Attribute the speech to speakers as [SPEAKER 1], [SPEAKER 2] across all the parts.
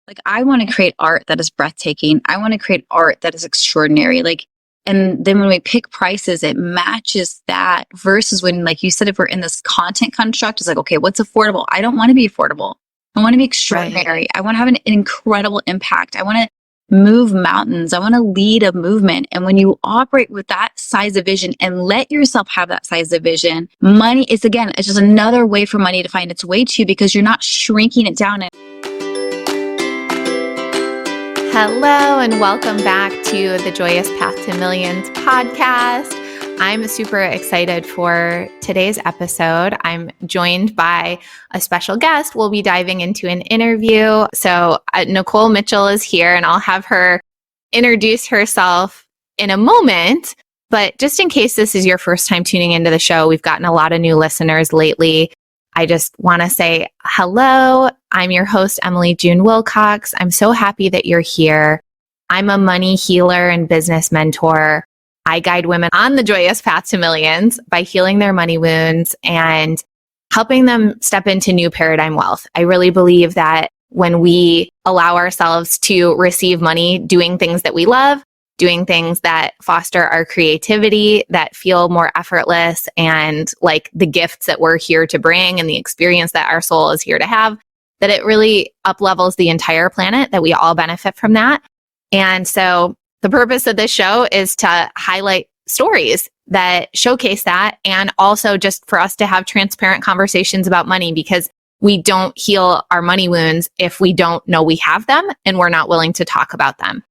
[SPEAKER 1] Like, I want to create art that is breathtaking. I want to create art that is extraordinary. Like, and then when we pick prices, it matches that versus when, like you said, if we're in this content construct, it's like, okay, what's affordable? I don't want to be affordable. I want to be extraordinary.
[SPEAKER 2] Right.
[SPEAKER 1] I want to have an incredible impact. I want to move mountains. I want to lead a movement. And when you operate with that size of vision and let yourself have that size of vision, money is, again, it's just another way for money to find its way to you because you're not shrinking it down.
[SPEAKER 2] Hello, and welcome back to the Joyous Path to Millions podcast. I'm super excited for today's episode. I'm joined by a special guest. We'll be diving into an interview. So Nikole Mitchell is here, and I'll have her introduce herself in a moment. But just in case this is your first time tuning into the show, we've gotten a lot of new listeners lately. I just want to say hello. I'm your host, June Wilcox. I'm so happy that you're here. I'm a money healer and business mentor. I guide women on the joyous path to millions by healing their money wounds and helping them step into new paradigm wealth. I really believe that when we allow ourselves to receive money doing things that we love, doing things that foster our creativity, that feel more effortless, and like the gifts that we're here to bring and the experience that our soul is here to have, that it really up-levels the entire planet, that we all benefit from that. And so the purpose of this show is to highlight stories that showcase that, and also just for us to have transparent conversations about money, because we don't heal our money wounds if we don't know we have them and we're not willing to talk about them.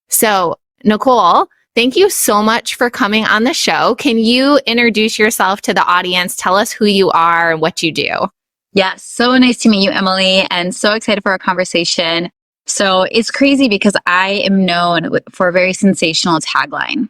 [SPEAKER 2] So Nikole, thank you so much for coming on the show. Can you introduce yourself to the audience? Tell us who you are and what you do.
[SPEAKER 1] Yeah, so nice to meet you, Emily, and so excited for our conversation. So it's crazy because I am known for a very sensational tagline.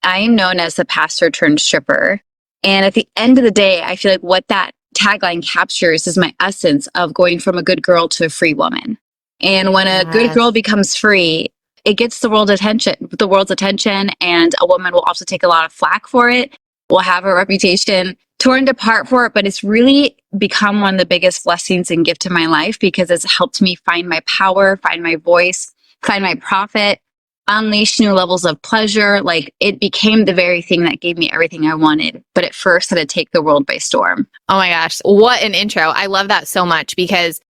[SPEAKER 1] I am known as the pastor turned stripper. And at the end of the day, I feel like what that tagline captures is my essence of going from a good girl to a free woman. And when a good girl becomes free, it gets the world's attention, and a woman will also take a lot of flack for it, will have her reputation torn apart for it, but it's really become one of the biggest blessings and gift in my life because it's helped me find my power, find my voice, find my profit, unleash new levels of pleasure. Like, it became the very thing that gave me everything I wanted, but at first had to take the world by storm.
[SPEAKER 2] Oh my gosh, what an intro. I love that so much because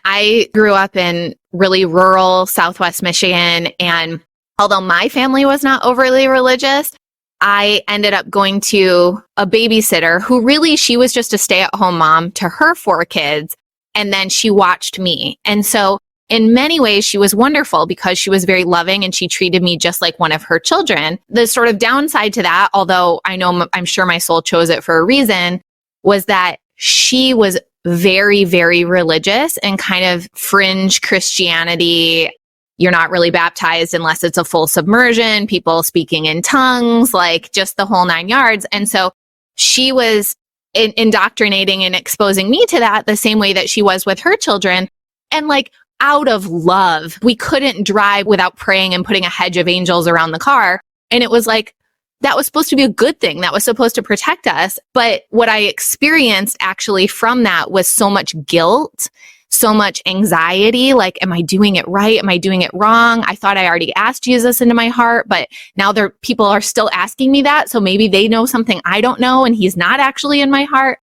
[SPEAKER 2] I grew up in really rural Southwest Michigan, and although my family was not overly religious, I ended up going to a babysitter who really, she was just a stay-at-home mom to her 4 kids, and then she watched me. And so in many ways, she was wonderful because she was very loving and she treated me just like one of her children. The sort of downside to that, although I'm sure my soul chose it for a reason, was that she was very, very religious and kind of fringe Christianity. You're not really baptized unless it's a full submersion, people speaking in tongues, like just the whole 9 yards. And so she was indoctrinating and exposing me to that the same way that she was with her children. And like, out of love, we couldn't drive without praying and putting a hedge of angels around the car. And it was like, that was supposed to be a good thing. That was supposed to protect us. But what I experienced actually from that was so much guilt, so much anxiety. Like, am I doing it right? Am I doing it wrong? I thought I already asked Jesus into my heart, but now people are still asking me that. So maybe they know something I don't know and he's not actually in my heart.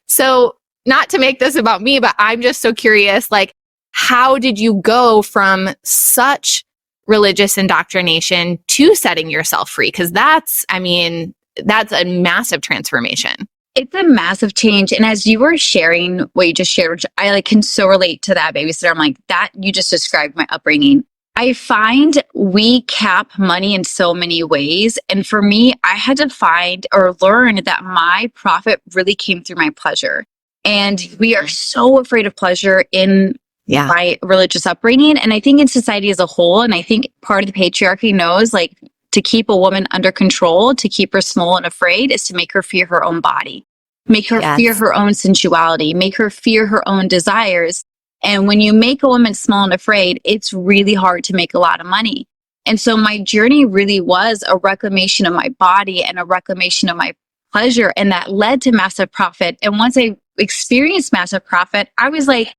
[SPEAKER 2] So not to make this about me, but I'm just so curious, like, how did you go from such religious indoctrination to setting yourself free? Because that's a massive transformation.
[SPEAKER 1] It's a massive change. And as you were sharing what you just shared, which I can so relate to that babysitter, I'm like, that you just described my upbringing. I find we cap money in so many ways. And for me, I had to find or learn that my profit really came through my pleasure. And we are so afraid of pleasure in my religious upbringing. And I think in society as a whole, and I think part of the patriarchy knows, like, to keep a woman under control, to keep her small and afraid, is to make her fear her own body, make her fear her own sensuality, make her fear her own desires. And when you make a woman small and afraid, it's really hard to make a lot of money. And so my journey really was a reclamation of my body and a reclamation of my pleasure. And that led to massive profit. And once I experienced massive profit, I was like,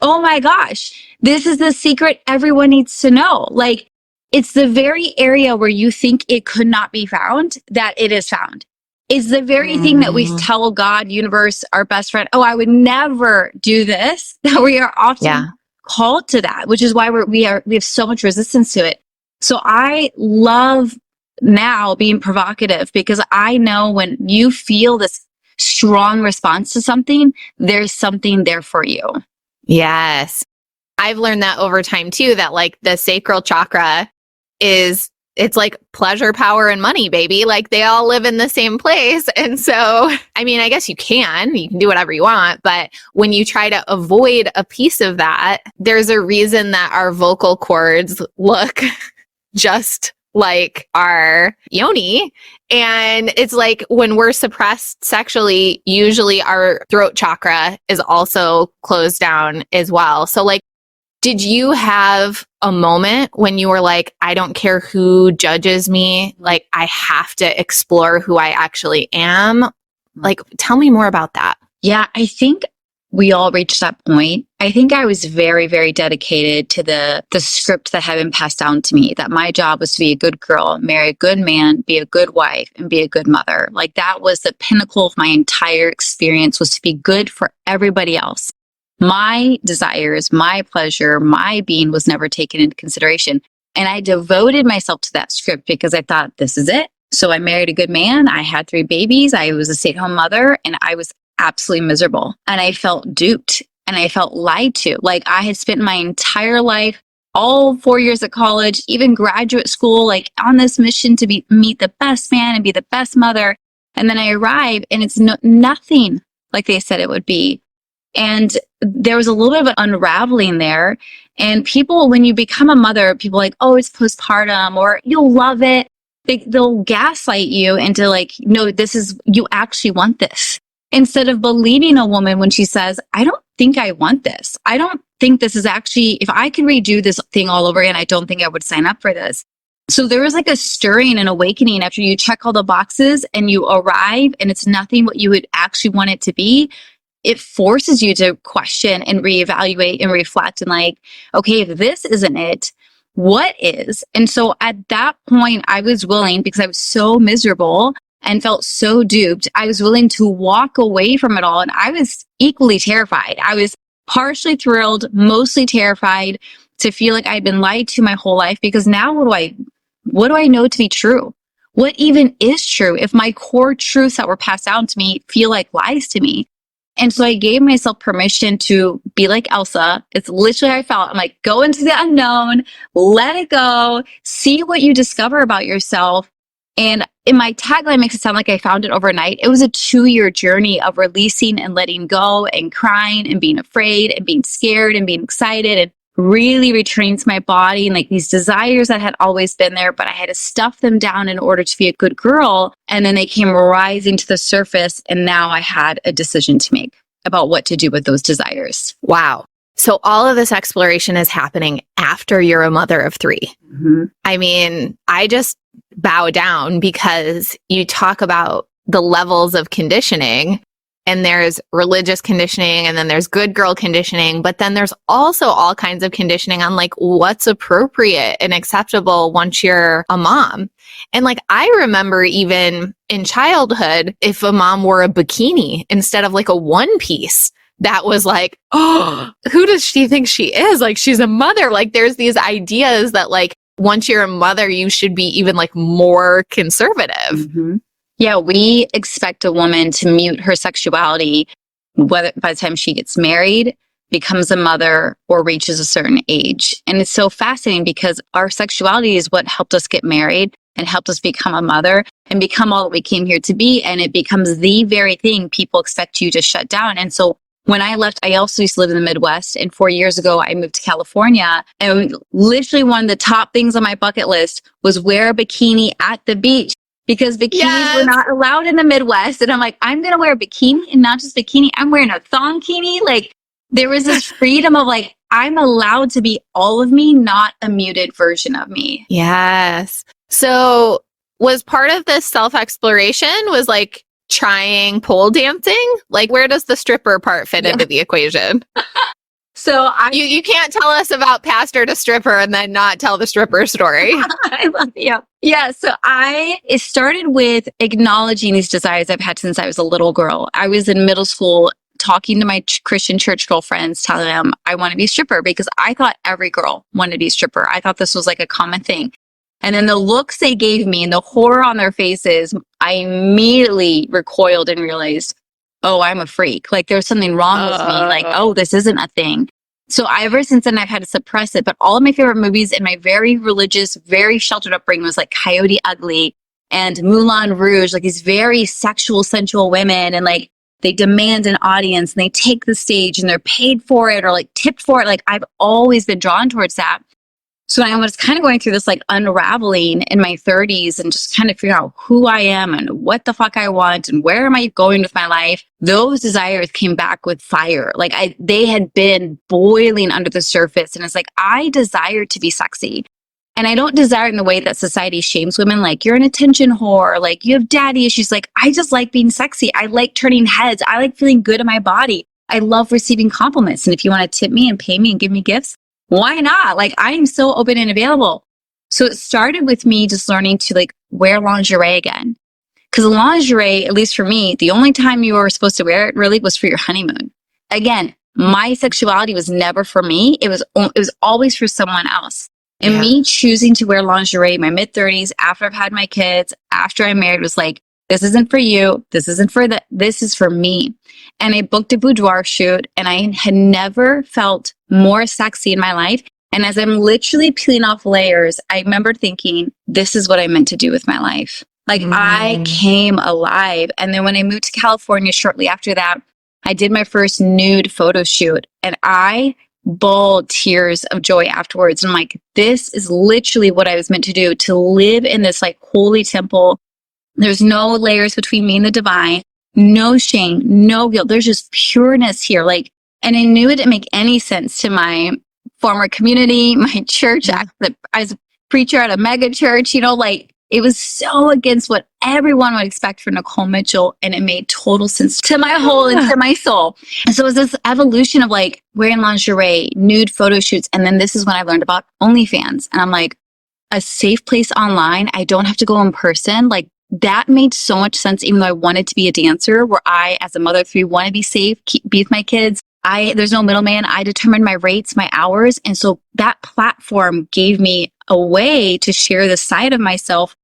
[SPEAKER 1] oh my gosh, this is the secret everyone needs to know. Like, it's the very area where you think it could not be found that it is found. It's the very thing that we tell God, universe, our best friend, oh, I would never do this, that we are often called to that, which is why we have so much resistance to it. So I love now being provocative, because I know when you feel this strong response to something, there's something there for you.
[SPEAKER 2] Yes. I've learned that over time too, that like the sacral chakra it's like pleasure, power, and money, baby. Like they all live in the same place. And so, I mean, I guess you can do whatever you want, but when you try to avoid a piece of that, there's a reason that our vocal cords look just like our yoni. And it's like when we're suppressed sexually, usually our throat chakra is also closed down as well. So like, did you have a moment when you were like, I don't care who judges me, like I have to explore who I actually am? Like, tell me more about that.
[SPEAKER 1] Yeah, I think we all reached that point. I think I was very, very dedicated to the script that had been passed down to me, that my job was to be a good girl, marry a good man, be a good wife, and be a good mother. Like that was the pinnacle of my entire experience, was to be good for everybody else. My desires, my pleasure, my being was never taken into consideration. And I devoted myself to that script because I thought, this is it. So I married a good man. I had 3 babies. I was a stay-at-home mother, and I was absolutely miserable. And I felt duped and I felt lied to. Like I had spent my entire life, all 4 years at college, even graduate school, like on this mission to meet the best man and be the best mother. And then I arrive and it's nothing like they said it would be. And there was a little bit of an unraveling there. And people, when you become a mother, people are like, oh, it's postpartum, or you'll love it. They'll gaslight you into like, no, you actually want this. Instead of believing a woman when she says, I don't think I want this. I don't think this is actually, if I could redo this thing all over again, I don't think I would sign up for this. So there was like a stirring and awakening after you check all the boxes and you arrive and it's nothing what you would actually want it to be. It forces you to question and reevaluate and reflect and like, okay, if this isn't it, what is? And so at that point, I was willing, because I was so miserable and felt so duped, I was willing to walk away from it all. And I was equally terrified. I was partially thrilled, mostly terrified to feel like I'd been lied to my whole life, because now what do I know to be true? What even is true if my core truths that were passed down to me feel like lies to me? And so I gave myself permission to be like Elsa. It's literally how I felt. I'm like, go into the unknown, let it go, see what you discover about yourself. And in my tagline makes it sound like I found it overnight. It was a 2-year journey of releasing and letting go and crying and being afraid and being scared and being excited and really returning to my body and like these desires that had always been there, but I had to stuff them down in order to be a good girl. And then they came rising to the surface. And now I had a decision to make about what to do with those desires.
[SPEAKER 2] Wow. So all of this exploration is happening after you're a mother of 3.
[SPEAKER 1] Mm-hmm.
[SPEAKER 2] I mean, I just bow down because you talk about the levels of conditioning, and there's religious conditioning, and then there's good girl conditioning, but then there's also all kinds of conditioning on like what's appropriate and acceptable once you're a mom. And like, I remember even in childhood, if a mom wore a bikini instead of like a one piece, that was like, oh, who does she think she is? Like, she's a mother. Like, there's these ideas that like, once you're a mother, you should be even like more conservative.
[SPEAKER 1] Mm-hmm. Yeah, we expect a woman to mute her sexuality whether by the time she gets married, becomes a mother, or reaches a certain age. And it's so fascinating because our sexuality is what helped us get married and helped us become a mother and become all that we came here to be. And it becomes the very thing people expect you to shut down. And so when I left, I also used to live in the Midwest. And 4 years ago, I moved to California. And literally one of the top things on my bucket list was wear a bikini at the beach, because bikinis were not allowed in the Midwest. And I'm like, I'm going to wear a bikini, and not just bikini, I'm wearing a thongkini. Like, there was this freedom of like, I'm allowed to be all of me, not a muted version of me.
[SPEAKER 2] Yes. So was part of this self-exploration was like trying pole dancing? Like, where does the stripper part fit into the equation?
[SPEAKER 1] So
[SPEAKER 2] You can't tell us about pastor to stripper and then not tell the stripper story.
[SPEAKER 1] I love you. Yeah. So it started with acknowledging these desires I've had since I was a little girl. I was in middle school talking to my Christian church girlfriends, telling them I want to be a stripper because I thought every girl wanted to be a stripper. I thought this was like a common thing. And then the looks they gave me and the horror on their faces, I immediately recoiled and realized, oh, I'm a freak. Like there's something wrong with me. Like, oh, this isn't a thing. So ever since then, I've had to suppress it. But all of my favorite movies in my very religious, very sheltered upbringing was like Coyote Ugly and Moulin Rouge, like these very sexual, sensual women. And like they demand an audience and they take the stage and they're paid for it or like tipped for it. Like I've always been drawn towards that. So I was kind of going through this like unraveling in my 30s and just kind of figuring out who I am and what the fuck I want and where am I going with my life. Those desires came back with fire. Like they had been boiling under the surface. And it's like, I desire to be sexy. And I don't desire it in the way that society shames women. Like you're an attention whore. Like you have daddy issues. Like I just like being sexy. I like turning heads. I like feeling good in my body. I love receiving compliments. And if you want to tip me and pay me and give me gifts, why not? Like I'm so open and available. So it started with me just learning to like wear lingerie again. Because lingerie, at least for me, the only time you were supposed to wear it really was for your honeymoon. Again, my sexuality was never for me. It was always for someone else. And me choosing to wear lingerie in my mid 30s after I've had my kids, after I'm married was like, this isn't for you. This isn't for this is for me. And I booked a boudoir shoot and I had never felt more sexy in my life. And as I'm literally peeling off layers, I remember thinking, this is what I meant to do with my life. Like I came alive. And then when I moved to California shortly after that, I did my first nude photo shoot and I bawled tears of joy afterwards. And I'm like, this is literally what I was meant to do, to live in this like holy temple. There's no layers between me and the divine, no shame, no guilt. There's just pureness here. Like, and I knew it didn't make any sense to my former community, my church. I was a preacher at a mega church, like it was so against what everyone would expect for Nikole Mitchell. And it made total sense to my whole and to my soul. And so it was this evolution of like wearing lingerie, nude photo shoots. And then this is when I learned about OnlyFans. And I'm like, a safe place online. I don't have to go in person. Like that made so much sense, even though I wanted to be a dancer, where I, as a mother of three, want to be safe, be with my kids. There's no middleman. I determine my rates, my hours. And so that platform gave me a way to share the side of myself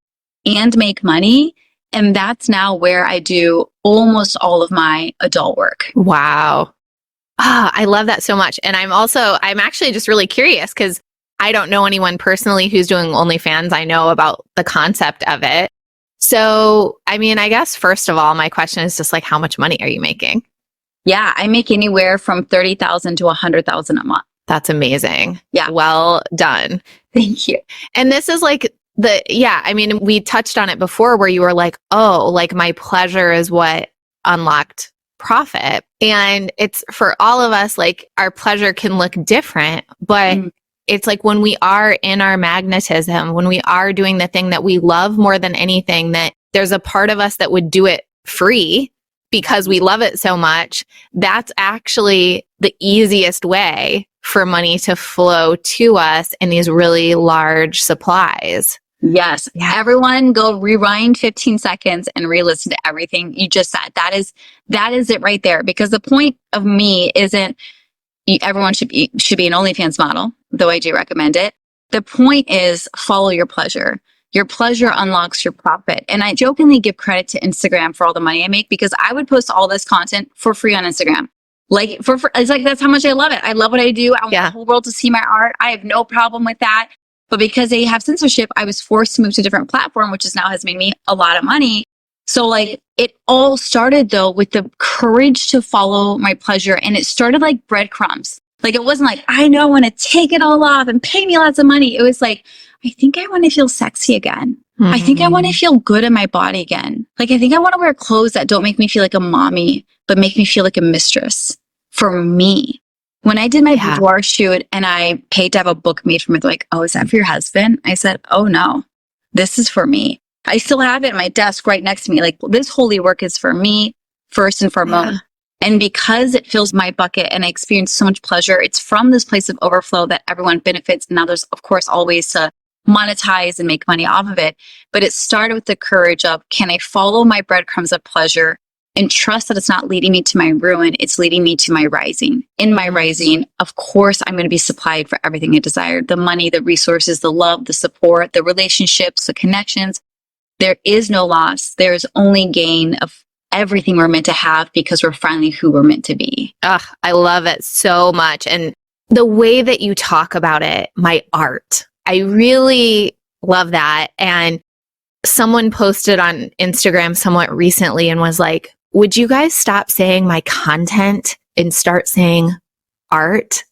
[SPEAKER 1] and make money. And that's now where I do almost all of my adult work.
[SPEAKER 2] Wow. I love that so much. And I'm actually just really curious because I don't know anyone personally who's doing OnlyFans. I know about the concept of it. So, I mean, I guess first of all, my question is just like, how much money are you making?
[SPEAKER 1] Yeah, I make anywhere from $30,000 to $100,000 a month.
[SPEAKER 2] That's amazing.
[SPEAKER 1] Yeah.
[SPEAKER 2] Well done.
[SPEAKER 1] Thank you.
[SPEAKER 2] And this is like I mean, we touched on it before where you were like, oh, like my pleasure is what unlocked profit. And it's for all of us, like our pleasure can look different, but it's like when we are in our magnetism, when we are doing the thing that we love more than anything, that there's a part of us that would do it free because we love it so much. That's actually the easiest way for money to flow to us in these really large supplies.
[SPEAKER 1] Yes. Yeah. Everyone go rewind 15 seconds and re-listen to everything you just said. That is it right there. Because the point of me isn't everyone should be an OnlyFans model, though I do recommend it. The point is follow your pleasure. Your pleasure unlocks your profit. And I jokingly give credit to Instagram for all the money I make because I would post all this content for free on Instagram. Like it's like, that's how much I love it. I love what I do. I want the whole world to see my art. I have no problem with that. But because they have censorship, I was forced to move to a different platform, which now has made me a lot of money. So like it all started though with the courage to follow my pleasure. And it started like breadcrumbs. Like it wasn't like, I know I want to take it all off and pay me lots of money. It was like, I think I want to feel sexy again. I think I want to feel good in my body again. Like I think I want to wear clothes that don't make me feel like a mommy, but make me feel like a mistress for me. When I did my boudoir shoot and I paid to have a book made for me, they're like, oh, is that for your husband? I said, oh no, this is for me. I still have it at my desk right next to me. Like this holy work is for me first and foremost. And because it fills my bucket and I experience so much pleasure, it's from this place of overflow that everyone benefits. Now there's, of course, all ways to monetize and make money off of it. But it started with the courage of, can I follow my breadcrumbs of pleasure and trust that it's not leading me to my ruin, it's leading me to my rising. In my rising, of course, I'm going to be supplied for everything I desire. The money, the resources, the love, the support, the relationships, the connections. There is no loss. There's only gain of everything we're meant to have because we're finally who we're meant to be.
[SPEAKER 2] Ugh, I love it so much. And the way that you talk about it, my art, I really love that. And someone posted on Instagram somewhat recently and was like, would you guys stop saying my content and start saying art?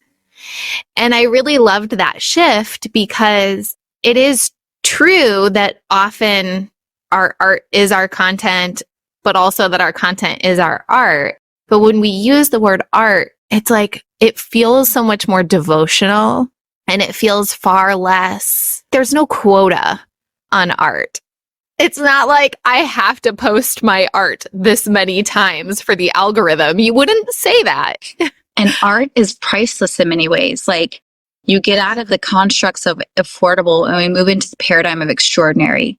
[SPEAKER 2] And I really loved that shift because it is true that often our art is our content, but also that our content is our art. But when we use the word art, it's like, it feels so much more devotional and it feels far less, there's no quota on art. It's not like I have to post my art this many times for the algorithm. You wouldn't say that.
[SPEAKER 1] And art is priceless in many ways. Like, you get out of the constructs of affordable and we move into the paradigm of extraordinary.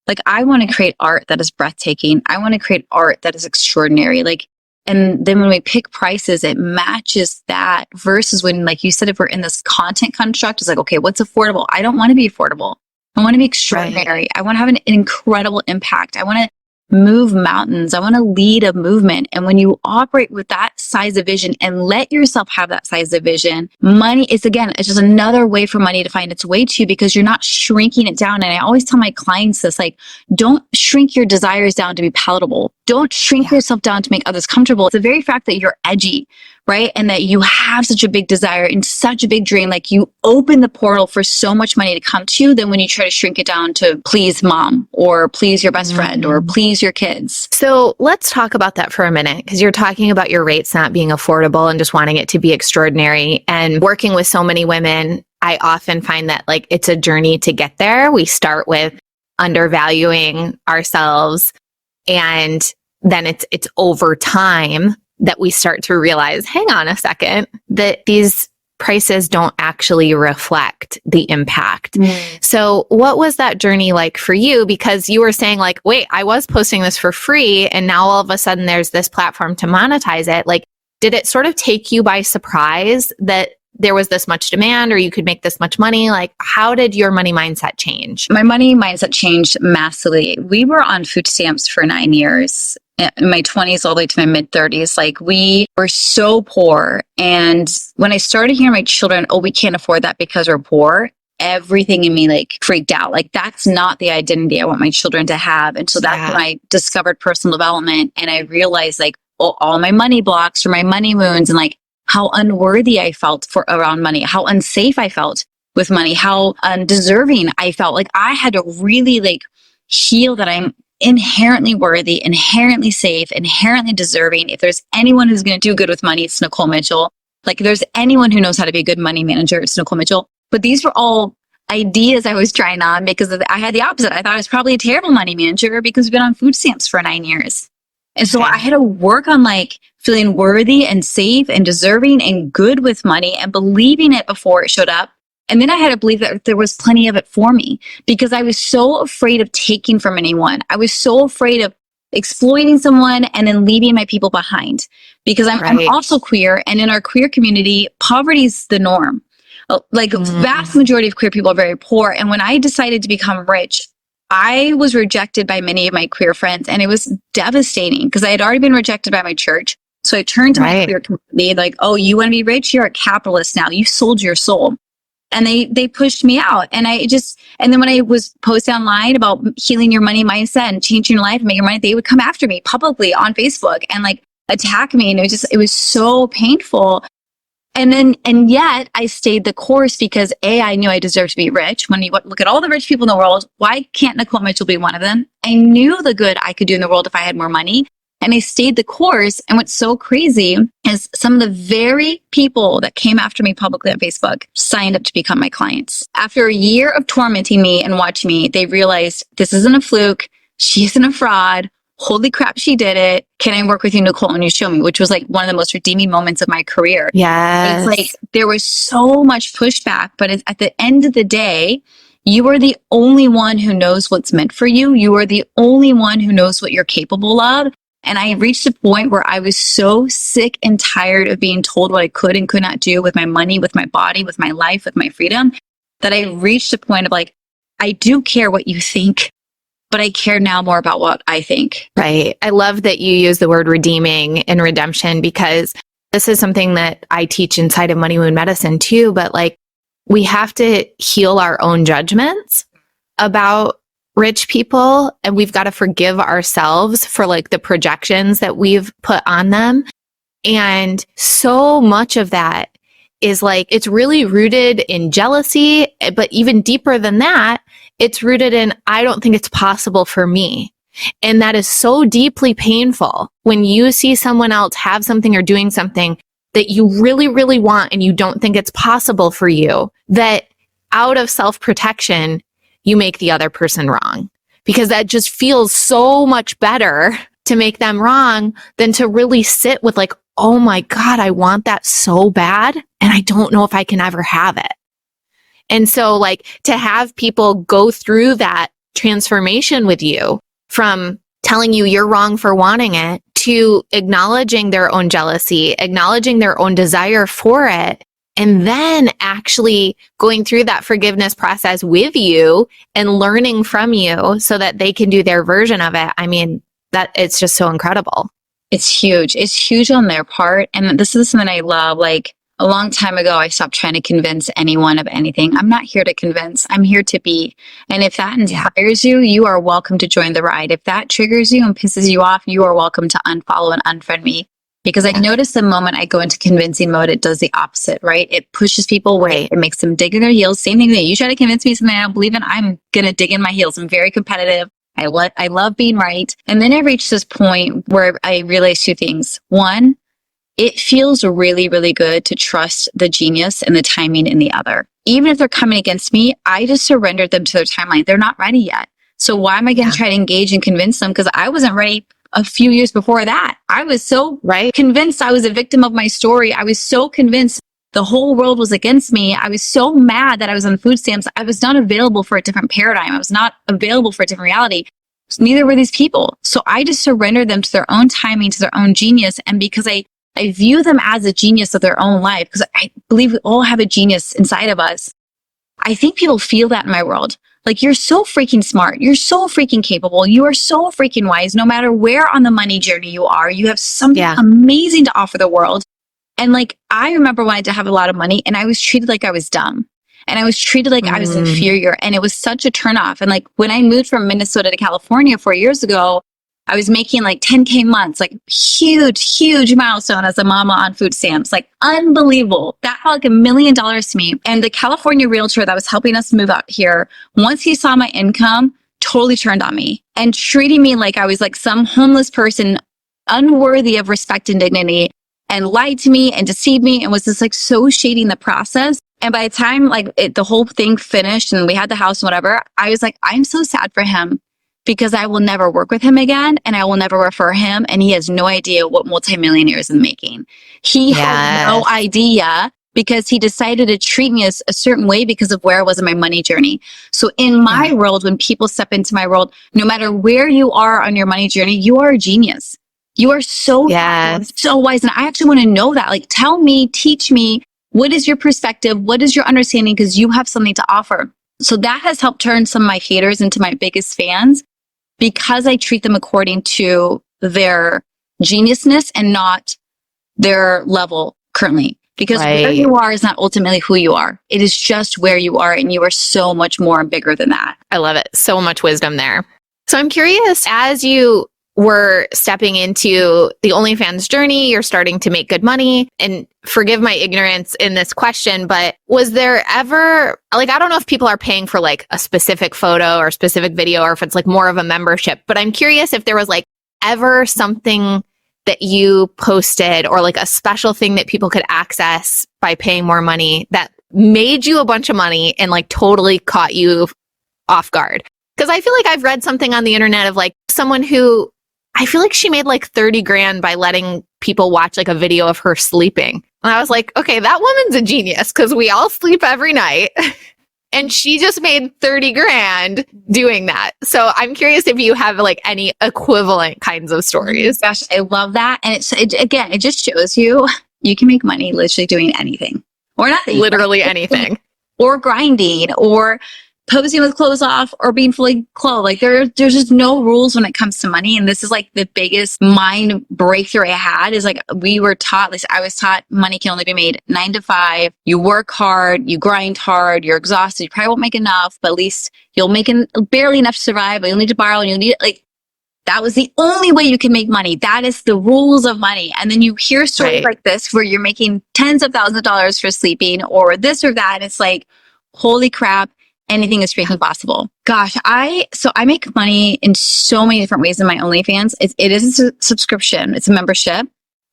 [SPEAKER 1] Like, I want to create art that is breathtaking. I want to create art that is extraordinary. Like, and then when we pick prices, it matches that versus when, like you said, if we're in this content construct, it's like, okay, what's affordable? I don't want to be affordable. I want to be extraordinary. Right. I want to have an incredible impact. I want to move mountains. I want to lead a movement. And when you operate with that size of vision and let yourself have that size of vision, money is, again, it's just another way for money to find its way to you because you're not shrinking it down. And I always tell my clients this, like, don't shrink your desires down to be palatable. Don't shrink yourself down to make others comfortable. It's the very fact that you're edgy, right? And that you have such a big desire and such a big dream, like you open the portal for so much money to come to you than when you try to shrink it down to please mom or please your best friend or please your kids.
[SPEAKER 2] So let's talk about that for a minute, because you're talking about your rates not being affordable and just wanting it to be extraordinary. And working with so many women, I often find that, like, it's a journey to get there. We start with undervaluing ourselves, and then it's over time that we start to realize, hang on a second, that these prices don't actually reflect the impact. So what was that journey like for you? Because you were saying, like, wait, I was posting this for free and now all of a sudden there's this platform to monetize it. Like, did it sort of take you by surprise that there was this much demand or you could make this much money? Like, how did your money mindset change?
[SPEAKER 1] My money mindset changed massively. We were on food stamps for 9 years. In my 20s all the way to my mid 30s. Like, we were so poor. And when I started hearing my children, oh, we can't afford that because we're poor, everything in me like freaked out. Like, that's not the identity I want my children to have. And so that's when I discovered personal development. And I realized, like, all my money blocks or my money wounds, and like how unworthy I felt around money, how unsafe I felt with money, how undeserving I felt. Like, I had to really like heal that I'm inherently worthy, inherently safe, inherently deserving. If there's anyone who's going to do good with money, it's Nikole Mitchell. Like, if there's anyone who knows how to be a good money manager, it's Nikole Mitchell. But these were all ideas I was trying on because I had the opposite. I thought I was probably a terrible money manager because we've been on food stamps for 9 years. And so I had to work on like feeling worthy and safe and deserving and good with money and believing it before it showed up. And then I had to believe that there was plenty of it for me because I was so afraid of taking from anyone. I was so afraid of exploiting someone and then leaving my people behind because I'm also queer. And in our queer community, poverty is the norm. Like, vast majority of queer people are very poor. And when I decided to become rich, I was rejected by many of my queer friends. And it was devastating because I had already been rejected by my church. So I turned to my queer community like, oh, you want to be rich? You're a capitalist now. You sold your soul. And they pushed me out. And then when I was posting online about healing your money mindset and changing your life and making money, they would come after me publicly on Facebook and like attack me. And it was so painful. And yet I stayed the course because I knew I deserved to be rich. When you look at all the rich people in the world, why can't Nikole Mitchell be one of them? I knew the good I could do in the world if I had more money. And I stayed the course. And what's so crazy is some of the very people that came after me publicly on Facebook signed up to become my clients. After a year of tormenting me and watching me, they realized this isn't a fluke. She isn't a fraud. holy crap, she did it. Can I work with you, Nikole? And you show me, which was like one of the most redeeming moments of my career.
[SPEAKER 2] Yes.
[SPEAKER 1] It's like there was so much pushback, but at the end of the day, you are the only one who knows what's meant for you. You are the only one who knows what you're capable of. And I reached a point where I was so sick and tired of being told what I could and could not do with my money, with my body, with my life, with my freedom, that I reached a point of like, I do care what you think, but I care now more about what I think.
[SPEAKER 2] Right. I love that you use the word redeeming and redemption, because this is something that I teach inside of Money Moon Medicine too. But like, we have to heal our own judgments about rich people, and we've got to forgive ourselves for like the projections that we've put on them. And so much of that is like, it's really rooted in jealousy, but even deeper than that, it's rooted in, I don't think it's possible for me. And that is so deeply painful when you see someone else have something or doing something that you really, really want and you don't think it's possible for you, that out of self-protection, you make the other person wrong, because that just feels so much better to make them wrong than to really sit with like, oh my God, I want that so bad. And I don't know if I can ever have it. And so like to have people go through that transformation with you, from telling you you're wrong for wanting it to acknowledging their own jealousy, acknowledging their own desire for it, and then actually going through that forgiveness process with you and learning from you so that they can do their version of it. I mean, that it's just so incredible.
[SPEAKER 1] It's huge. It's huge on their part. And this is something I love. Like a long time ago, I stopped trying to convince anyone of anything. I'm not here to convince. I'm here to be. And if that inspires you, you are welcome to join the ride. If that triggers you and pisses you off, you are welcome to unfollow and unfriend me. Because I notice the moment I go into convincing mode, it does the opposite, right? It pushes people away. Right. It makes them dig in their heels. Same thing that you try to convince me something I don't believe in, I'm going to dig in my heels. I'm very competitive. I love being right. And then I reached this point where I realized two things. One, it feels really, really good to trust the genius and the timing in the other. Even if they're coming against me, I just surrendered them to their timeline. They're not ready yet. So why am I going to try to engage and convince them? Because I wasn't ready a few years before that. I was so convinced I was a victim of my story. I was so convinced the whole world was against me. I was so mad that I was on food stamps. I was not available for a different paradigm. I was not available for a different reality. Neither were these people. So I just surrendered them to their own timing, to their own genius. And because I view them as a genius of their own life, because I believe we all have a genius inside of us. I think people feel that in my world. Like, you're so freaking smart. You're so freaking capable. You are so freaking wise. No matter where on the money journey you are, you have something amazing to offer the world. And like, I remember wanting to have a lot of money and I was treated like I was dumb. And I was treated like I was inferior. And it was such a turnoff. And like, when I moved from Minnesota to California 4 years ago, I was making like 10K months, like huge, huge milestone as a mama on food stamps, like unbelievable. That felt like $1 million to me. And the California realtor that was helping us move out here, once he saw my income, totally turned on me and treating me like I was like some homeless person, unworthy of respect and dignity, and lied to me and deceived me and was just like so shading the process. And by the time like the whole thing finished and we had the house and whatever, I was like, I'm so sad for him, because I will never work with him again and I will never refer him. And he has no idea what multimillionaires in the making. He has no idea, because he decided to treat me as a certain way because of where I was in my money journey. So in my world, when people step into my world, no matter where you are on your money journey, you are a genius. You are so so wise. And I actually want to know that. Like, tell me, teach me, what is your perspective? What is your understanding? Because you have something to offer. So that has helped turn some of my haters into my biggest fans, because I treat them according to their geniusness and not their level currently. Because where you are is not ultimately who you are. It is just where you are, and you are so much more and bigger than that.
[SPEAKER 2] I love it. So much wisdom there. So I'm curious, as you were stepping into the OnlyFans journey, you're starting to make good money, and forgive my ignorance in this question, but was there ever, like, I don't know if people are paying for like a specific photo or specific video, or if it's like more of a membership, but I'm curious if there was like ever something that you posted or like a special thing that people could access by paying more money that made you a bunch of money and like totally caught you off guard. Because I feel like I've read something on the internet of like someone who I feel like she made like 30 grand by letting people watch like a video of her sleeping. And I was like, okay, that woman's a genius because we all sleep every night. And she just made 30 grand doing that. So I'm curious if you have like any equivalent kinds of stories.
[SPEAKER 1] Gosh, I love that. And again, it just shows you can make money literally doing anything or nothing.
[SPEAKER 2] Literally anything.
[SPEAKER 1] Or grinding or posing with clothes off or being fully clothed. Like there's just no rules when it comes to money. And this is like the biggest mind breakthrough I had is like we were taught, at least I was taught money can only be made 9 to 5. You work hard, you grind hard, you're exhausted. You probably won't make enough, but at least you'll make barely enough to survive, but you'll need to borrow and you'll need like that was the only way you can make money. That is the rules of money. And then you hear stories like this where you're making tens of thousands of dollars for sleeping or this or that. And it's like, holy crap. Anything is freaking possible. Gosh, I make money in so many different ways in my OnlyFans. It is a subscription. It's a membership.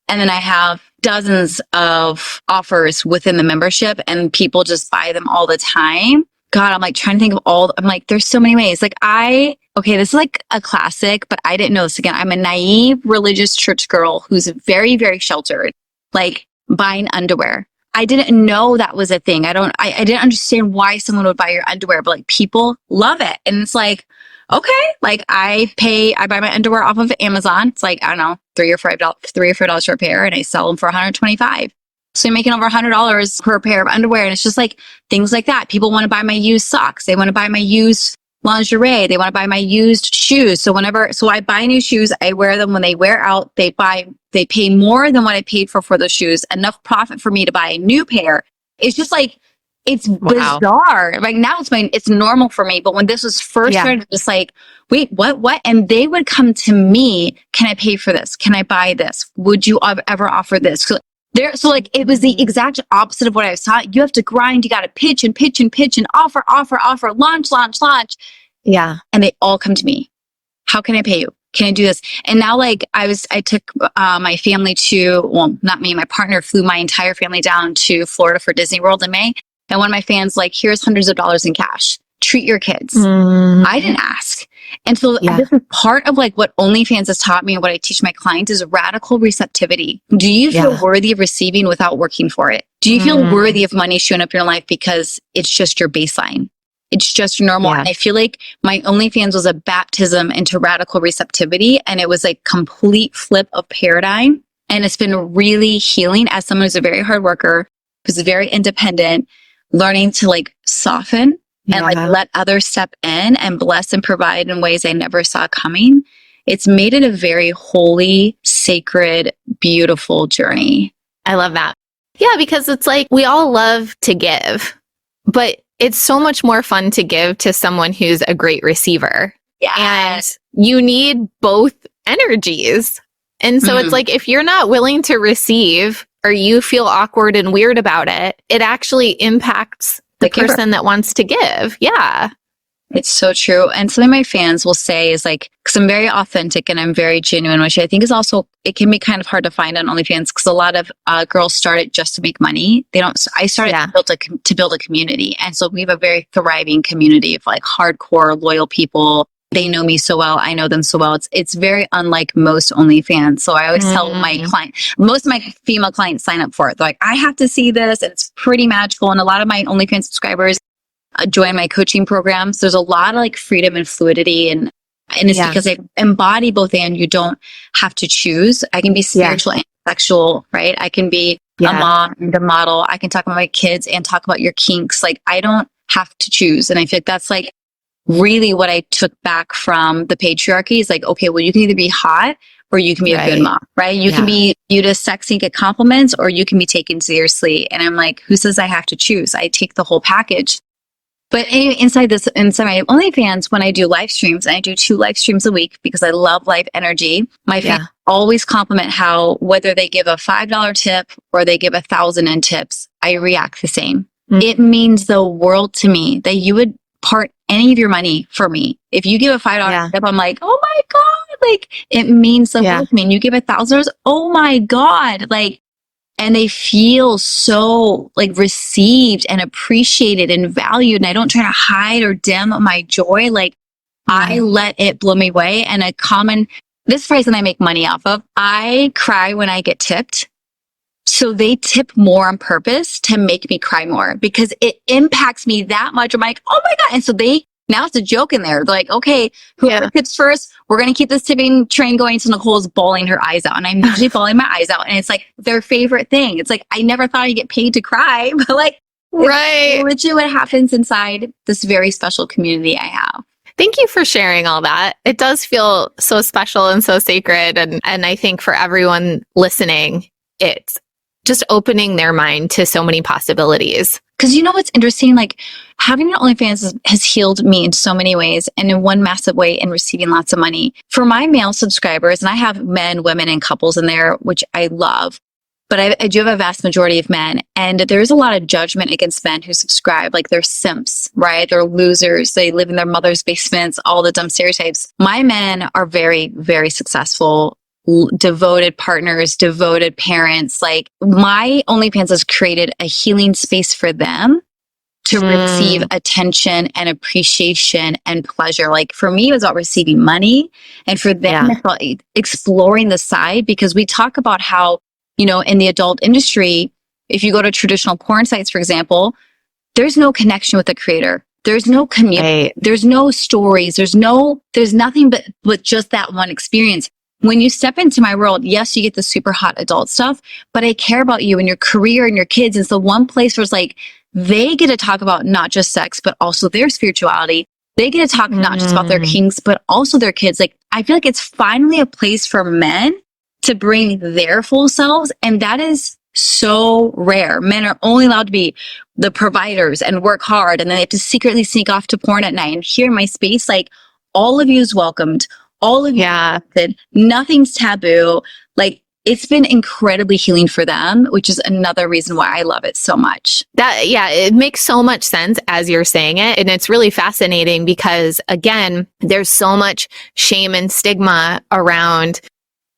[SPEAKER 1] And then I have dozens of offers within the membership and people just buy them all the time. God, I'm like trying to think of I'm like, there's so many ways. Like this is like a classic, but I didn't know this again. I'm a naive religious church girl who's very, very sheltered, like buying underwear. I didn't know that was a thing. I didn't understand why someone would buy your underwear, but like people love it. And it's like, okay, like I buy my underwear off of Amazon. It's like, I don't know, $3 or $4 for a pair and I sell them for $125. So you're making over $100 per pair of underwear. And it's just like things like that. People want to buy my used socks. They want to buy my used lingerie. They want to buy my used shoes. So I buy new shoes, I wear them. When they wear out, they pay more than what I paid for those shoes, enough profit for me to buy a new pair. It's just like, it's bizarre. Like now it's normal for me. But when this was first started, just like, wait, what? And they would come to me, can I pay for this? Can I buy this? Would you ever offer this? So like it was the exact opposite of what I was taught. You have to grind. You got to pitch and offer, launch.
[SPEAKER 2] Yeah.
[SPEAKER 1] And they all come to me. How can I pay you? Can I do this? And now like I took my family not me, my partner flew my entire family down to Florida for Disney World in May. And one of my fans like, here's hundreds of dollars in cash. Treat your kids. I didn't ask. And so this is part of like what OnlyFans has taught me and what I teach my clients is radical receptivity. Do you feel worthy of receiving without working for it? Do you feel worthy of money showing up in your life because it's just your baseline? It's just normal. And I feel like my OnlyFans was a baptism into radical receptivity. And it was a complete flip of paradigm. And it's been really healing as someone who's a very hard worker, who's very independent, learning to like soften and like let others step in and bless and provide in ways I never saw coming. It's made it a very holy, sacred, beautiful journey.
[SPEAKER 2] I love that. Yeah, because it's like we all love to give, but it's so much more fun to give to someone who's a great receiver.
[SPEAKER 1] Yeah.
[SPEAKER 2] And you need both energies. And so it's like, if you're not willing to receive or you feel awkward and weird about it, it actually impacts the person that wants to give. Yeah.
[SPEAKER 1] It's so true. And something my fans will say is like, because I'm very authentic and I'm very genuine, which I think is also, it can be kind of hard to find on OnlyFans because a lot of girls start it just to make money. I started to build a community. And so we have a very thriving community of like hardcore, loyal people. They know me so well. I know them so well. It's very unlike most OnlyFans. So I always tell my most of my female clients sign up for it. They're like, I have to see this. It's pretty magical. And a lot of my OnlyFans subscribers join my coaching programs. There's a lot of like freedom and fluidity and it's because I embody both and you don't have to choose. I can be spiritual and sexual, right? I can be a mom and a model. I can talk about my kids and talk about your kinks. Like I don't have to choose. And I feel like that's like really what I took back from the patriarchy is like, okay, well, you can either be hot or you can be a good mom, right? You can be viewed as sexy and get compliments or you can be taken seriously. And I'm like, who says I have to choose? I take the whole package. But anyway, inside my OnlyFans, when I do live streams, and I do 2 live streams a week because I love live energy, my fans always compliment how whether they give a $5 tip or they give 1,000 in tips, I react the same. It means the world to me that you would part any of your money for me. If you give a $5 tip, I'm like, oh my God, like it means the world to me. And you give $1,000, oh my God, like, and they feel so like received and appreciated and valued. And I don't try to hide or dim my joy. Like I let it blow me away. And a common this price that I make money off of, I cry when I get tipped. So they tip more on purpose to make me cry more because it impacts me that much. I'm like, oh my God. And so now it's a joke in there. They're like, okay, whoever tips first, we're going to keep this tipping train going. So Nicole's bawling her eyes out, and I'm usually bawling my eyes out. And it's like their favorite thing. It's like, I never thought I'd get paid to cry, but like,
[SPEAKER 2] right.
[SPEAKER 1] It's legit what happens inside this very special community I have.
[SPEAKER 2] Thank you for sharing all that. It does feel so special and so sacred. And I think for everyone listening, it's just opening their mind to so many possibilities.
[SPEAKER 1] Because you know what's interesting? Like having an OnlyFans has healed me in so many ways, and in one massive way in receiving lots of money. For my male subscribers, and I have men, women, and couples in there, which I love, but I do have a vast majority of men. And there's a lot of judgment against men who subscribe. Like they're simps, right? They're losers. They live in their mother's basements, all the dumb stereotypes. My men are very, very successful, devoted partners, devoted parents. Like my OnlyFans has created a healing space for them to receive attention and appreciation and pleasure. Like for me, it was about receiving money, and for them, it's about exploring the side, because we talk about how, you know, in the adult industry, if you go to traditional porn sites, for example, there's no connection with the creator. There's no community. Right. There's no stories. There's nothing but just that one experience. When you step into my world, yes, you get the super hot adult stuff, but I care about you and your career and your kids. It's the one place where it's like, they get to talk about not just sex, but also their spirituality. They get to talk not just about their kinks, but also their kids. Like, I feel like it's finally a place for men to bring their full selves. And that is so rare. Men are only allowed to be the providers and work hard. And then they have to secretly sneak off to porn at night. And here in my space, like all of you is welcomed. All of you, nothing's taboo. Like it's been incredibly healing for them, which is another reason why I love it so much.
[SPEAKER 2] It makes so much sense as you're saying it. And it's really fascinating because again, there's so much shame and stigma around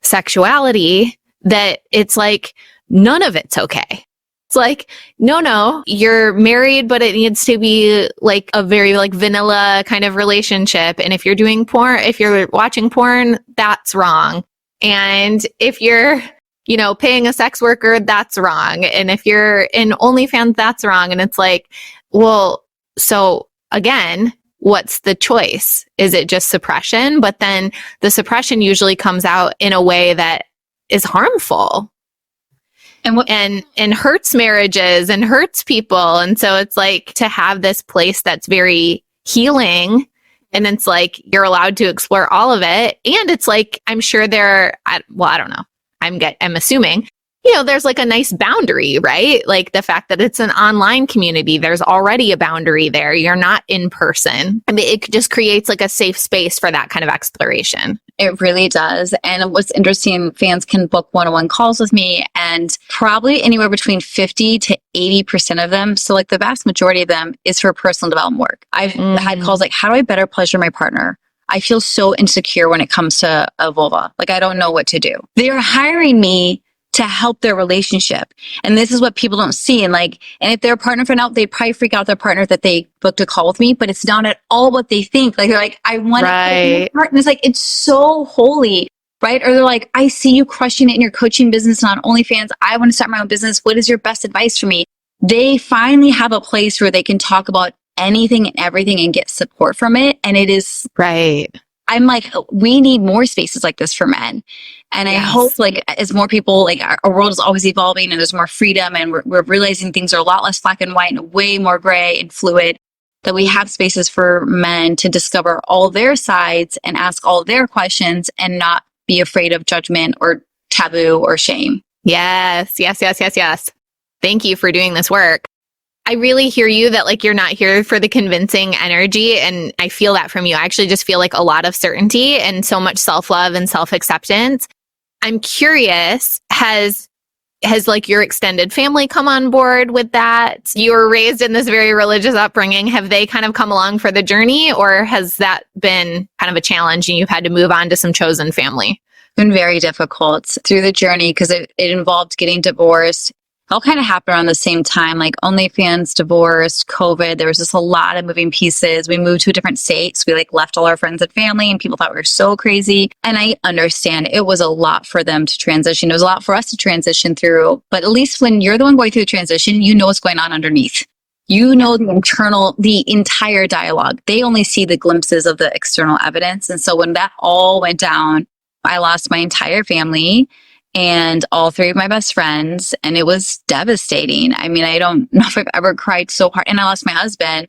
[SPEAKER 2] sexuality that it's like, none of it's okay. It's like, no, you're married, but it needs to be like a very like vanilla kind of relationship. And if you're doing porn, if you're watching porn, that's wrong. And if you're, you know, paying a sex worker, that's wrong. And if you're in OnlyFans, that's wrong. And it's like, well, so again, what's the choice? Is it just suppression? But then the suppression usually comes out in a way that is harmful. And hurts marriages and hurts people. And so it's like to have this place that's very healing, and it's like you're allowed to explore all of it. And it's like, I'm sure I don't know. I'm assuming, you know, there's like a nice boundary, right? Like the fact that it's an online community, there's already a boundary there. You're not in person. I mean, it just creates like a safe space for that kind of exploration.
[SPEAKER 1] It really does. And what's interesting, fans can book one-on-one calls with me, and probably anywhere between 50 to 80% of them, so like the vast majority of them, is for personal development work. I've had calls like, how do I better pleasure my partner? I feel so insecure when it comes to a vulva. Like, I don't know what to do. They are hiring me to help their relationship. And this is what people don't see. And if their partner found out, they'd probably freak out their partner that they booked a call with me, but it's not at all what they think. Like, they're like, I want to partner. It's like, it's so holy, right? Or they're like, I see you crushing it in your coaching business and on OnlyFans. I want to start my own business. What is your best advice for me? They finally have a place where they can talk about anything and everything and get support from it. And it is
[SPEAKER 2] right.
[SPEAKER 1] I'm like, we need more spaces like this for men. And I hope like as more people, like our world is always evolving and there's more freedom, and we're realizing things are a lot less black and white and way more gray and fluid, that we have spaces for men to discover all their sides and ask all their questions and not be afraid of judgment or taboo or shame.
[SPEAKER 2] Yes. Thank you for doing this work. I really hear you that like you're not here for the convincing energy, and I feel that from you. I actually just feel like a lot of certainty and so much self-love and self-acceptance. I'm curious, has like your extended family come on board with that? You were raised in this very religious upbringing. Have they kind of come along for the journey, or has that been kind of a challenge and you've had to move on to some chosen family?
[SPEAKER 1] It's been very difficult through the journey because it involved getting divorced all kind of happened around the same time, like OnlyFans, divorce, COVID. There was just a lot of moving pieces. We moved to a different state. So we like left all our friends and family, and people thought we were so crazy. And I understand it was a lot for them to transition. It was a lot for us to transition through. But at least when you're the one going through the transition, you know what's going on underneath. You know the entire dialogue. They only see the glimpses of the external evidence. And so when that all went down, I lost my entire family and all three of my best friends, and it was devastating. I mean, I don't know if I've ever cried so hard. And I lost my husband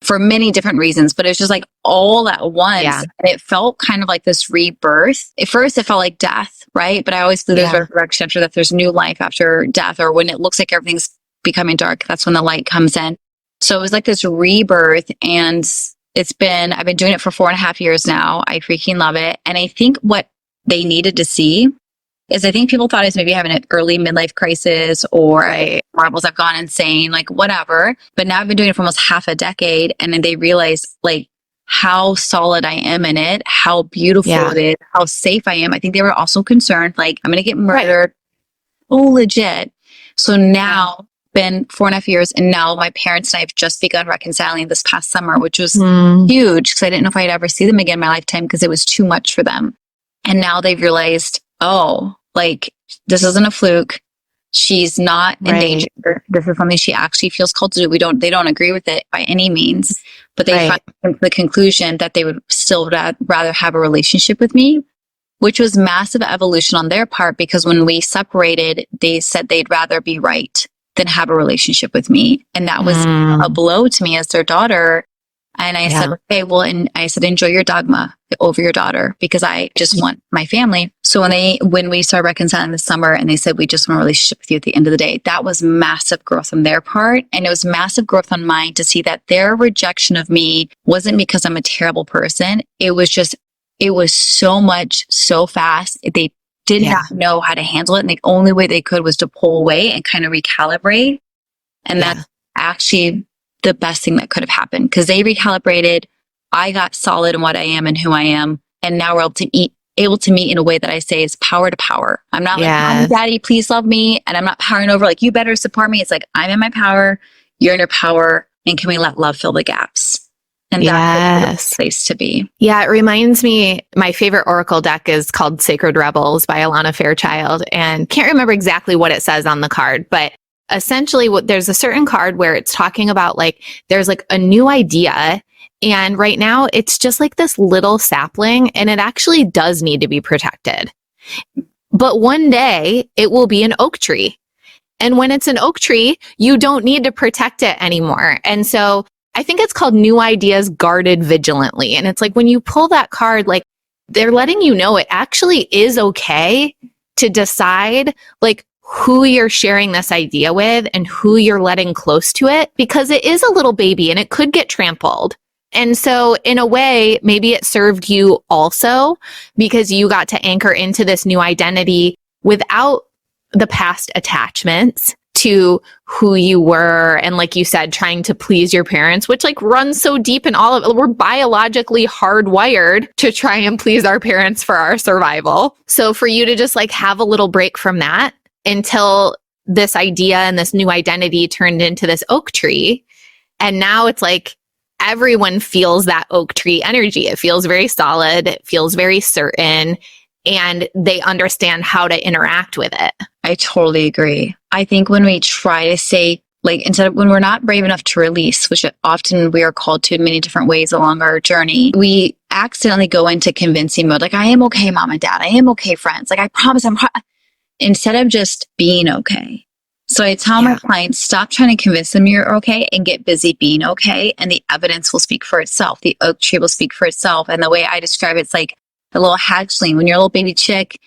[SPEAKER 1] for many different reasons, but it was just like all at once.
[SPEAKER 2] Yeah.
[SPEAKER 1] And it felt kind of like this rebirth. At first, it felt like death, right? But I always believe there's resurrection after that. There's new life after death, or when it looks like everything's becoming dark, that's when the light comes in. So it was like this rebirth, and I've been doing it for 4.5 years now. I freaking love it. And I think what they needed to see is, I think people thought I was maybe having an early midlife crisis, or marbles, I've gone insane, like whatever. But now I've been doing it for almost half a decade, and then they realize like how solid I am in it, how beautiful it is, how safe I am. I think they were also concerned, like, I'm going to get murdered. Oh, legit. So now, been 4.5 years, and now my parents and I have just begun reconciling this past summer, which was huge, because I didn't know if I'd ever see them again in my lifetime, because it was too much for them. And now they've realized, oh, like, this isn't a fluke. She's not in danger. This is something she actually feels called to do. They don't agree with it by any means, but they come to the conclusion that they would still rather have a relationship with me, which was massive evolution on their part, because when we separated, they said they'd rather be right than have a relationship with me. And that was a blow to me as their daughter. And I said, okay, well, and I said, enjoy your dogma over your daughter, because I just want my family. So when we started reconciling this summer, and they said, we just want a relationship with you at the end of the day, that was massive growth on their part. And it was massive growth on mine to see that their rejection of me wasn't because I'm a terrible person. It was so much, so fast. They did not know how to handle it. And the only way they could was to pull away and kind of recalibrate. And that's actually the best thing that could have happened, because they recalibrated. I got solid in what I am and who I am. And now we're able to meet in a way that I say is power to power. I'm not like, Mommy, Daddy, please love me. And I'm not powering over like, you better support me. It's like, I'm in my power, you're in your power. And can we let love fill the gaps? And that's the place to be. Yeah,
[SPEAKER 2] it reminds me, my favorite oracle deck is called Sacred Rebels by Alana Fairchild. And can't remember exactly what it says on the card, but essentially there's a certain card where it's talking about like, there's like a new idea. And right now it's just like this little sapling, and it actually does need to be protected. But one day it will be an oak tree. And when it's an oak tree, you don't need to protect it anymore. And so I think it's called New Ideas Guarded Vigilantly. And it's like, when you pull that card, like, they're letting you know it actually is okay to decide like who you're sharing this idea with and who you're letting close to it, because it is a little baby and it could get trampled. And so in a way, maybe it served you also, because you got to anchor into this new identity without the past attachments to who you were. And like you said, trying to please your parents, which like runs so deep in all of it. We're biologically hardwired to try and please our parents for our survival. So for you to just like have a little break from that until this idea and this new identity turned into this oak tree. And now it's like everyone feels that oak tree energy. It feels very solid. It feels very certain. And they understand how to interact with it.
[SPEAKER 1] I totally agree. I think when we try to say, like, when we're not brave enough to release, which often we are called to in many different ways along our journey, we accidentally go into convincing mode. Like, I am okay, Mom and Dad. I am okay, friends. Like, I promise instead of just being okay. So I tell my clients, stop trying to convince them you're okay and get busy being okay. And the evidence will speak for itself. The oak tree will speak for itself. And the way I describe it's like a little hatchling. When you're a little baby chick,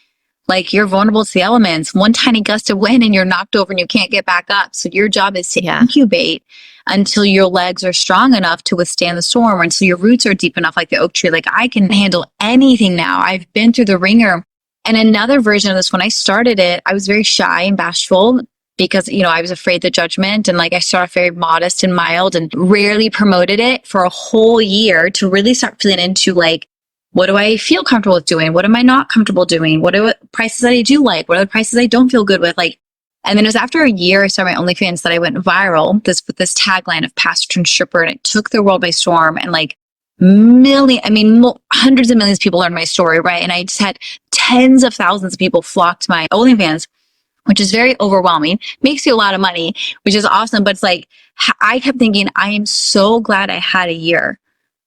[SPEAKER 1] like, you're vulnerable to the elements. One tiny gust of wind and you're knocked over and you can't get back up. So your job is to incubate until your legs are strong enough to withstand the storm, or until your roots are deep enough, like the oak tree. Like, I can handle anything now. I've been through the ringer. And another version of this, when I started it, I was very shy and bashful because, you know, I was afraid of the judgment. And like, I started off very modest and mild and rarely promoted it for a whole year to really start feeling into like, what do I feel comfortable with doing? What am I not comfortable doing? What are the prices that I do like? What are the prices I don't feel good with? Like, And then it was after a year I started my OnlyFans that I went viral with this tagline of pastor turned stripper, and it took the world by storm. And like hundreds of millions of people learned my story, right? And I just had tens of thousands of people flock to my OnlyFans, which is very overwhelming. Makes you a lot of money, which is awesome. But it's like, I kept thinking, I am so glad I had a year,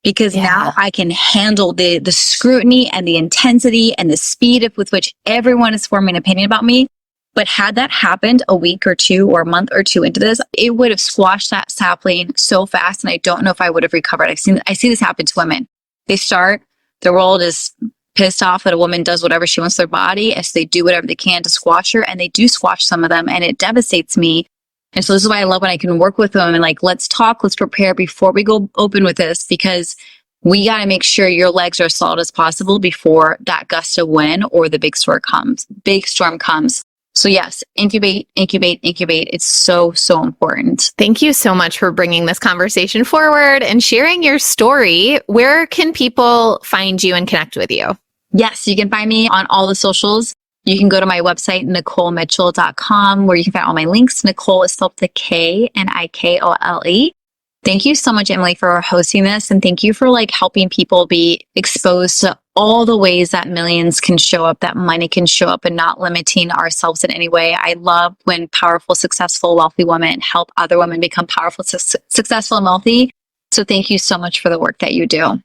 [SPEAKER 1] because now I can handle the scrutiny and the intensity and the speed with which everyone is forming an opinion about me. But had that happened a week or two or a month or two into this, it would have squashed that sapling so fast. And I don't know if I would have recovered. I see this happen to women. They start, their world is pissed off that a woman does whatever she wants to their body. And so they do whatever they can to squash her. And they do squash some of them. And it devastates me. And so this is why I love when I can work with them and like, let's talk, let's prepare before we go open with this, because we got to make sure your legs are as solid as possible before that gust of wind or the big storm comes. So yes, incubate. It's so, so important.
[SPEAKER 2] Thank you so much for bringing this conversation forward and sharing your story. Where can people find you and connect with you?
[SPEAKER 1] Yes, you can find me on all the socials. You can go to my website, NikoleMitchell.com, where you can find all my links. Nikole is spelled with a K and Nikole. Thank you so much, Emily, for hosting this. And thank you for like helping people be exposed to all the ways that millions can show up, that money can show up, and not limiting ourselves in any way. I love when powerful, successful, wealthy women help other women become powerful, successful, and wealthy. So thank you so much for the work that you do.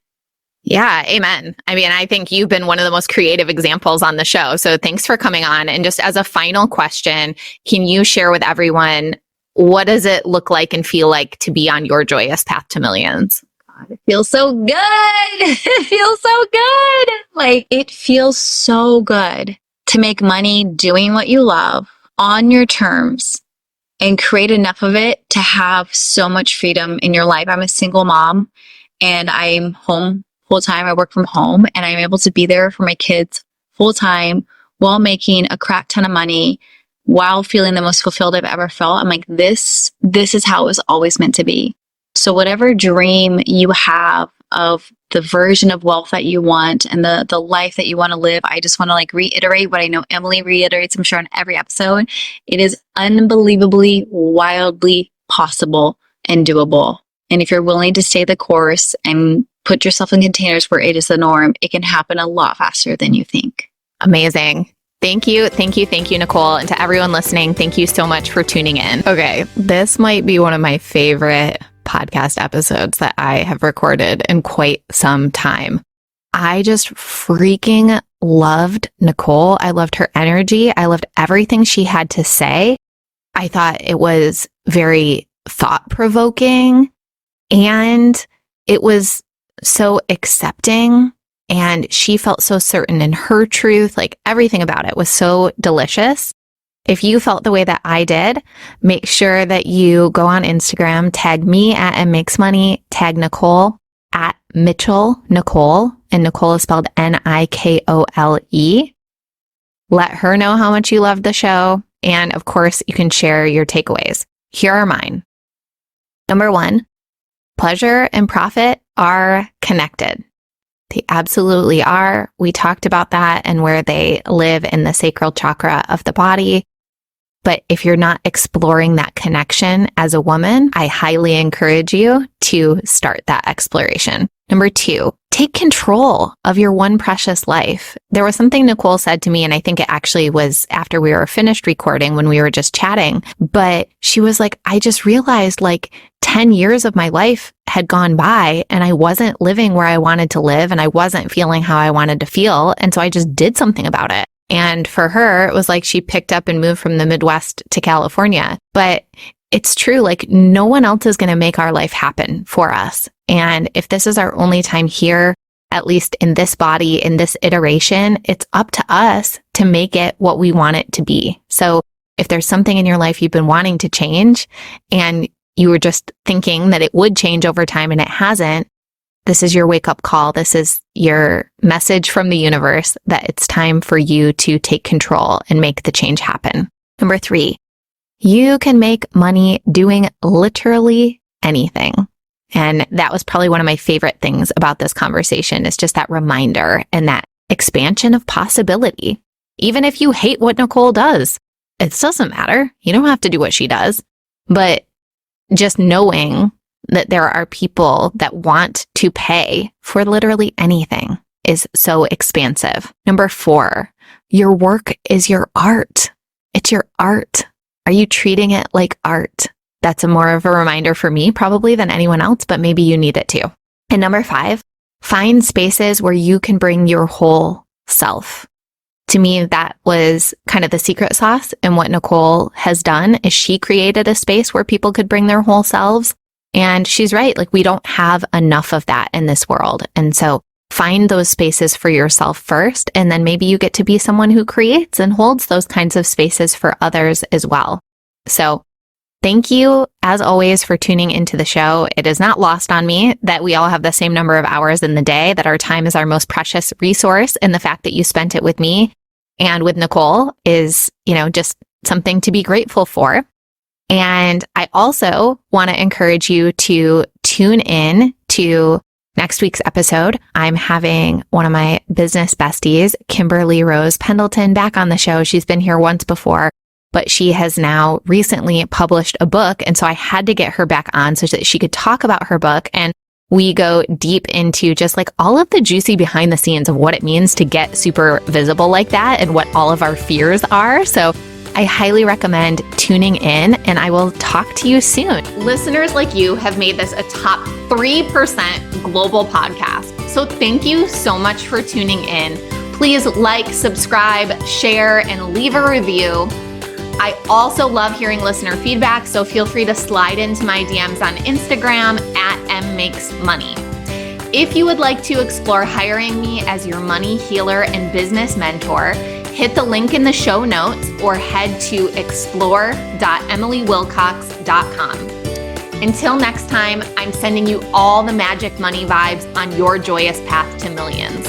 [SPEAKER 2] Yeah, amen. I mean, I think you've been one of the most creative examples on the show. So thanks for coming on. And just as a final question, can you share with everyone, what does it look like and feel like to be on your joyous path to millions?
[SPEAKER 1] God, it feels so good. It feels so good. Like, it feels so good to make money doing what you love on your terms and create enough of it to have so much freedom in your life. I'm a single mom and I'm home full time. I work from home and I'm able to be there for my kids full time while making a crap ton of money, while feeling the most fulfilled I've ever felt. I'm like, this is how it was always meant to be. So whatever dream you have of the version of wealth that you want and the life that you want to live, I just want to like reiterate what I know Emily reiterates, I'm sure, on every episode. It is unbelievably, wildly possible and doable. And if you're willing to stay the course and put yourself in containers where it is the norm, it can happen a lot faster than you think.
[SPEAKER 2] Amazing. Thank you, Nikole. And to everyone listening, thank you so much for tuning in. Okay, this might be one of my favorite podcast episodes that I have recorded in quite some time. I just freaking loved Nikole. I loved her energy. I loved everything she had to say. I thought it was very thought-provoking, and it was so accepting, and she felt so certain in her truth. Like, everything about it was so delicious. If you felt the way that I did, make sure that you go on Instagram, tag me at @MakesMoney, tag Nikole at Mitchell Nikole, and Nikole is spelled Nikole. Let her know how much you loved the show. And of course, you can share your takeaways. Here are mine. Number 1, pleasure and profit are connected. They absolutely are. We talked about that and where they live in the sacral chakra of the body. But if you're not exploring that connection as a woman, I highly encourage you to start that exploration. Number 2, take control of your one precious life. There was something Nikole said to me, and I think it actually was after we were finished recording when we were just chatting, but she was like, I just realized like 10 years of my life had gone by and I wasn't living where I wanted to live and I wasn't feeling how I wanted to feel. And so I just did something about it. And for her, it was like she picked up and moved from the Midwest to California. But it's true, like no one else is going to make our life happen for us. And if this is our only time here, at least in this body, in this iteration, it's up to us to make it what we want it to be. So if there's something in your life you've been wanting to change and you were just thinking that it would change over time and it hasn't, this is your wake-up call. This is your message from the universe that it's time for you to take control and make the change happen. Number 3, you can make money doing literally anything. And that was probably one of my favorite things about this conversation, is just that reminder and that expansion of possibility. Even if you hate what Nikole does, it doesn't matter. You don't have to do what she does. But just knowing that there are people that want to pay for literally anything is so expansive. Number 4, your work is your art. It's your art. Are you treating it like art? That's a more of a reminder for me probably than anyone else, but maybe you need it too. And number 5, find spaces where you can bring your whole self. To me, that was kind of the secret sauce. And what Nikole has done is she created a space where people could bring their whole selves. And she's right. Like, we don't have enough of that in this world. And so find those spaces for yourself first. And then maybe you get to be someone who creates and holds those kinds of spaces for others as well. So thank you, as always, for tuning into the show. It is not lost on me that we all have the same number of hours in the day, that our time is our most precious resource. And the fact that you spent it with me and with Nikole is, just something to be grateful for. And I also want to encourage you to tune in to next week's episode. I'm having one of my business besties, Kimberly Rose Pendleton, back on the show. She's been here once before, but she has now recently published a book. And so I had to get her back on so that she could talk about her book. And we go deep into just like all of the juicy behind the scenes of what it means to get super visible like that and what all of our fears are. So I highly recommend tuning in, and I will talk to you soon. Listeners like you have made this a top 3% global podcast. So thank you so much for tuning in. Please like, subscribe, share, and leave a review. I also love hearing listener feedback, so feel free to slide into my DMs on Instagram @mmakesmoney. If you would like to explore hiring me as your money healer and business mentor, hit the link in the show notes or head to explore.emilywilcox.com. Until next time, I'm sending you all the magic money vibes on your joyous path to millions.